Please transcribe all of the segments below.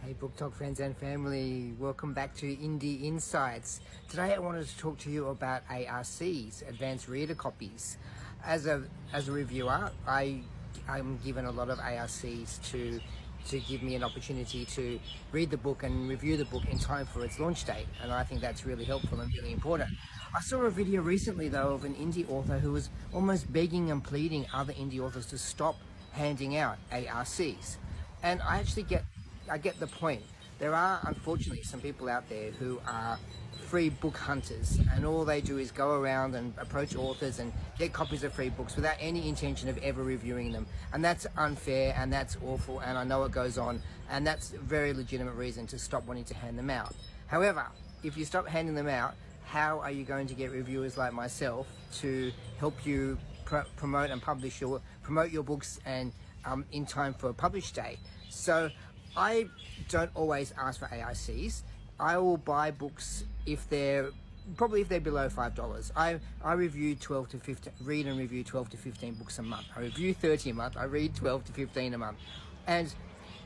Hey Book Talk friends and family, welcome back to Indie Insights. Today I wanted to talk to you about ARCs, Advanced Reader Copies. As a reviewer, I'm given a lot of ARCs to give me an opportunity to read the book and review the book in time for its launch date, and I think that's really helpful and really important. I saw a video recently though of an indie author who was almost begging and pleading other indie authors to stop handing out ARCs, and I get the point. There are unfortunately some people out there who are free book hunters, and all they do is go around and approach authors and get copies of free books without any intention of ever reviewing them. And that's unfair and that's awful, and I know it goes on, and that's a very legitimate reason to stop wanting to hand them out. However, if you stop handing them out, how are you going to get reviewers like myself to help you promote your books and in time for a publish day? So I don't always ask for ARCs. I will buy books if they're below $5. I review 12 to 15, read and review 12 to 15 books a month. I review 30 a month. I read 12 to 15 a month. And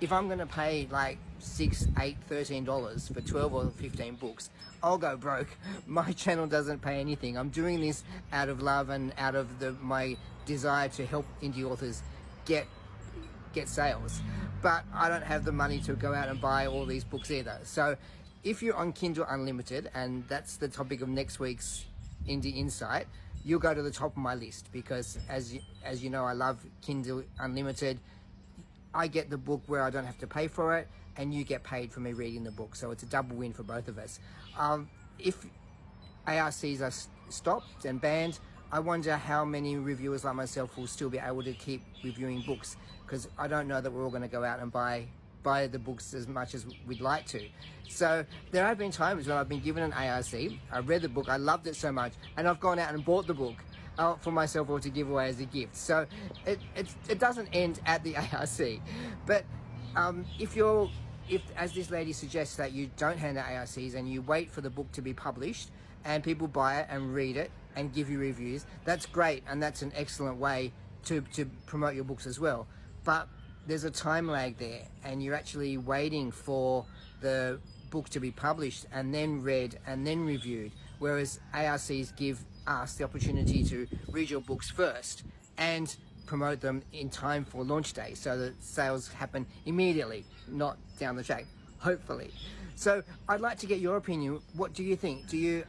if I'm going to pay like $6, $8, $13 for 12 or 15 books, I'll go broke. My channel doesn't pay anything. I'm doing this out of love and out of my desire to help indie authors get sales, but I don't have the money to go out and buy all these books either. So if you're on Kindle Unlimited, and that's the topic of next week's Indie Insight, you'll go to the top of my list, because as you know, I love Kindle Unlimited. I get the book where I don't have to pay for it, and you get paid for me reading the book, so it's a double win for both of us. If ARCs are stopped and banned, I wonder how many reviewers like myself will still be able to keep reviewing books, because I don't know that we're all going to go out and buy the books as much as we'd like to. So there have been times when I've been given an ARC, I read the book, I loved it so much, and I've gone out and bought the book for myself or to give away as a gift. So it doesn't end at the ARC. But if as this lady suggests, that you don't hand out ARCs and you wait for the book to be published and people buy it and read it and give you reviews, that's great, and that's an excellent way to promote your books as well. But there's a time lag there, and you're actually waiting for the book to be published and then read and then reviewed, whereas ARCs give us the opportunity to read your books first and promote them in time for launch day, so that sales happen immediately, not down the track, hopefully. So I'd like to get your opinion. What do you think?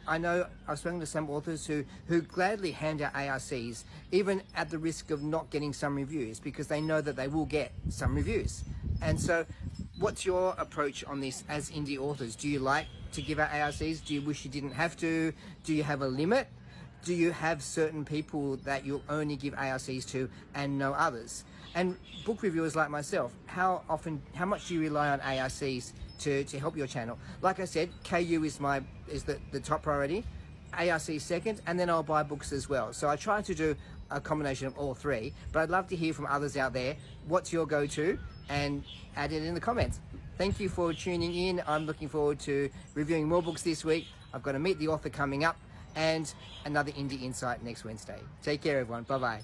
I know I've spoken to some authors who gladly hand out ARCs, even at the risk of not getting some reviews, because they know that they will get some reviews. And so what's your approach on this as indie authors? Do you like to give out ARCs? Do you wish you didn't have to? Do you have a limit? Do you have certain people that you'll only give ARCs to and no others? And book reviewers like myself, how much do you rely on ARCs to help your channel? Like I said, KU is the top priority, ARC second, and then I'll buy books as well. So I try to do a combination of all three, but I'd love to hear from others out there. What's your go-to? And add it in the comments. Thank you for tuning in. I'm looking forward to reviewing more books this week. I've got to meet the author coming up, and another Indie Insight next Wednesday. Take care, everyone. Bye-bye.